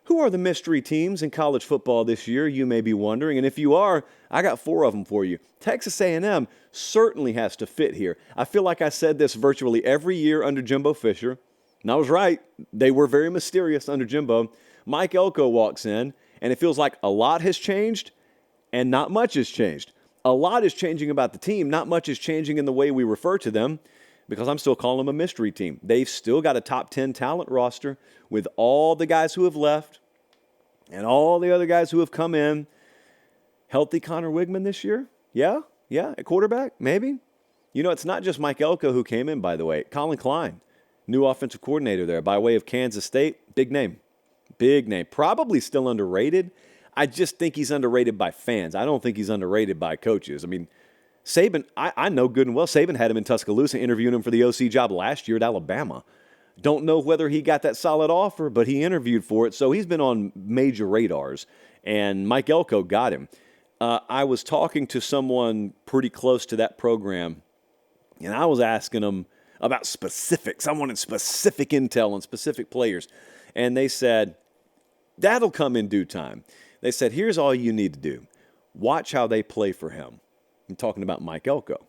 Who are the mystery teams in college football this year, you may be wondering. And if you are, I got 4 of them for you. Texas A&M certainly has to fit here. I feel like I said this virtually every year under Jimbo Fisher. And I was right. They were very mysterious under Jimbo. Mike Elko walks in, and it feels like a lot has changed and not much has changed. A lot is changing about the team. Not much is changing in the way we refer to them, because I'm still calling them a mystery team. They've still got a top 10 talent roster with all the guys who have left and all the other guys who have come in. Healthy Connor Wigman this year? Yeah, at quarterback, maybe. You know, it's not just Mike Elko who came in, by the way. Colin Klein, new offensive coordinator there by way of Kansas State. Big name. Probably still underrated. I just think he's underrated by fans. I don't think he's underrated by coaches. I mean, Saban, I know good and well, Saban had him in Tuscaloosa, interviewing him for the OC job last year at Alabama. Don't know whether he got that solid offer, but he interviewed for it, so he's been on major radars, and Mike Elko got him. I was talking to someone pretty close to that program, and I was asking them about specifics. I wanted specific intel on specific players, and they said, that'll come in due time. They said, here's all you need to do. Watch how they play for him. I'm talking about Mike Elko.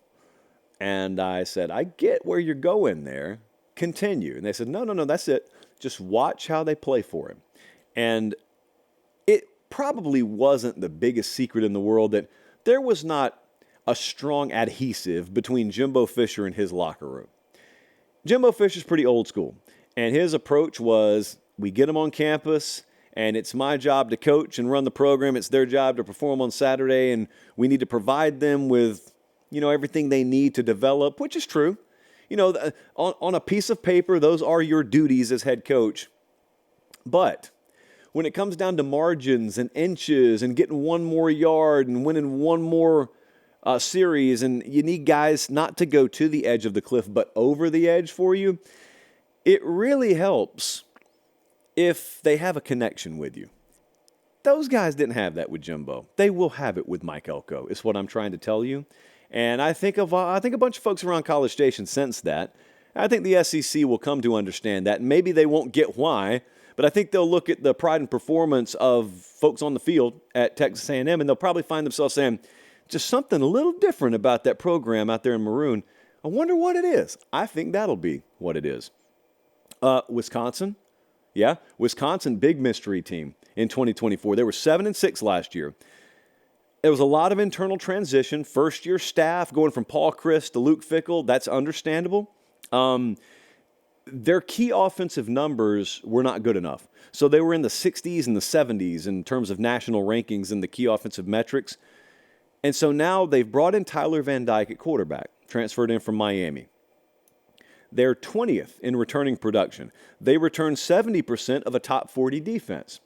And I said, I get where you're going there. Continue. And they said, no, that's it. Just watch how they play for him. And it probably wasn't the biggest secret in the world that there was not a strong adhesive between Jimbo Fisher and his locker room. Jimbo Fisher's pretty old school. And his approach was, we get them on campus, and it's my job to coach and run the program. It's their job to perform on Saturday, and we need to provide them with, everything they need to develop, which is true. On a piece of paper, those are your duties as head coach. But when it comes down to margins and inches and getting one more yard and winning one more series, and you need guys not to go to the edge of the cliff but over the edge for you, it really helps if they have a connection with you. Those guys didn't have that with Jimbo. They will have it with Mike Elko, is what I'm trying to tell you. And I think a bunch of folks around College Station sense that. I think the SEC will come to understand that. Maybe they won't get why, but I think they'll look at the pride and performance of folks on the field at Texas A&M, and they'll probably find themselves saying, just something a little different about that program out there in Maroon. I wonder what it is. I think that'll be what it is. Wisconsin. Yeah, Wisconsin, big mystery team in 2024. They were 7-6 last year. There was a lot of internal transition. First-year staff going from Paul Chryst to Luke Fickell. That's understandable. Their key offensive numbers were not good enough. So they were in the 60s and the 70s in terms of national rankings and the key offensive metrics. And so now they've brought in Tyler Van Dyke at quarterback, transferred in from Miami. They're 20th in returning production. They return 70% of a top 40 defense.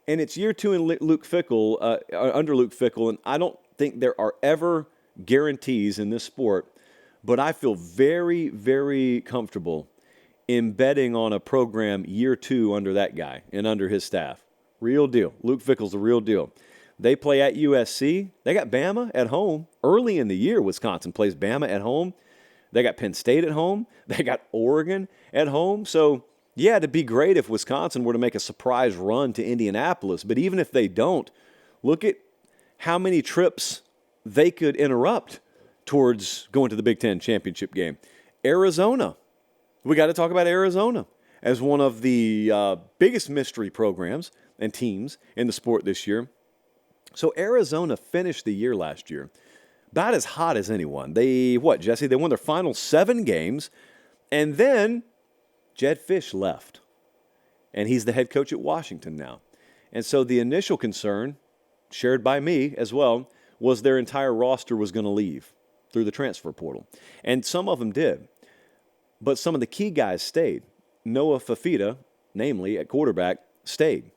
And it's year 2 in Luke Fickell, under Luke Fickell, and I don't think there are ever guarantees in this sport, but I feel very, very comfortable in betting on a program year 2 under that guy and under his staff. Real deal. Luke Fickell's the real deal. They play at USC. They got Bama at home. Early in the year, Wisconsin plays Bama at home. They got Penn State at home. They got Oregon at home. So, yeah, it'd be great if Wisconsin were to make a surprise run to Indianapolis. But even if they don't, look at how many trips they could interrupt towards going to the Big Ten championship game. Arizona. We got to talk about Arizona as one of the biggest mystery programs and teams in the sport this year. So Arizona finished the year last year about as hot as anyone. They won their final 7 games, and then Jed Fish left, and he's the head coach at Washington now. And so the initial concern, shared by me as well, was their entire roster was going to leave through the transfer portal. And some of them did. But some of the key guys stayed. Noah Fafita, namely at quarterback, stayed.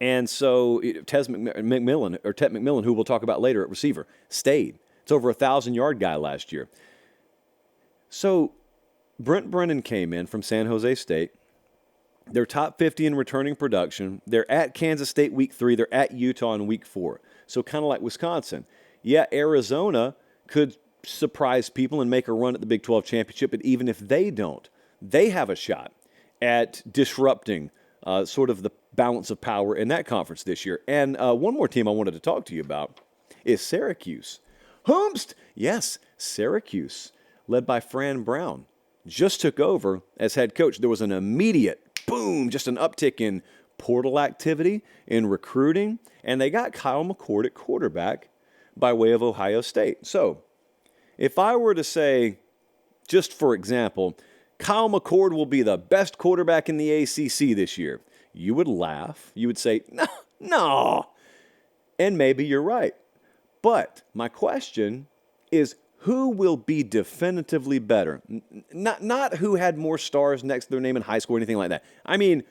And so Ted McMillan, who we'll talk about later at receiver, stayed. It's over a 1,000-yard guy last year. So Brent Brennan came in from San Jose State. They're top 50 in returning production. They're at Kansas State week 3. They're at Utah in week 4. So kind of like Wisconsin. Yeah, Arizona could surprise people and make a run at the Big 12 championship, but even if they don't, they have a shot at disrupting sort of balance of power in that conference this year. And one more team I wanted to talk to you about is Syracuse. Humst! Yes, Syracuse, led by Fran Brown, just took over as head coach. There was an immediate boom, just an uptick in portal activity, in recruiting, and they got Kyle McCord at quarterback by way of Ohio State. So, if I were to say, just for example, Kyle McCord will be the best quarterback in the ACC this year, you would laugh. You would say, no. And maybe you're right. But my question is, who will be definitively better? Not who had more stars next to their name in high school or anything like that. I mean,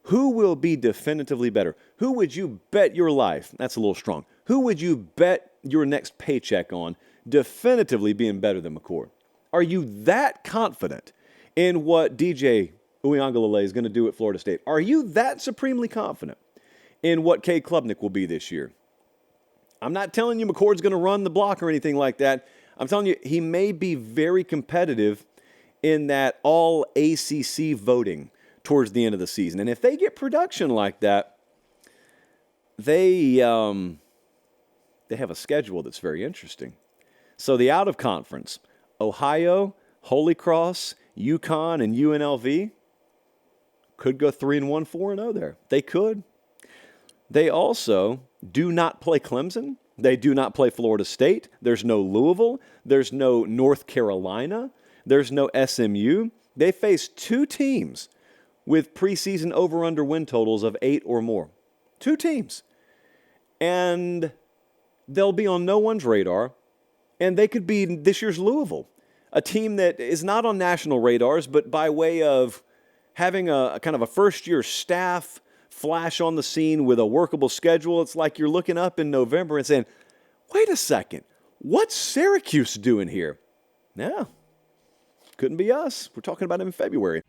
who will be definitively better? Who would you bet your life? That's a little strong. Who would you bet your next paycheck on definitively being better than McCord? Are you that confident in what DJ Uiagalelei is going to do at Florida State? Are you that supremely confident in what Cade Klubnik will be this year? I'm not telling you McCord's going to run the block or anything like that. I'm telling you he may be very competitive in that all ACC voting towards the end of the season. And if they get production like that, they have a schedule that's very interesting. So the out-of-conference, Ohio, Holy Cross, UConn, and UNLV could go 3-1, 4-0 there. They could. They also do not play Clemson. They do not play Florida State. There's no Louisville. There's no North Carolina. There's no SMU. They face two teams with preseason over-under win totals of 8 or more. Two teams. And they'll be on no one's radar. And they could be this year's Louisville, a team that is not on national radars, but by way of having a kind of a first-year staff flash on the scene with a workable schedule, it's like you're looking up in November and saying, wait a second, what's Syracuse doing here? No, couldn't be us. We're talking about them in February.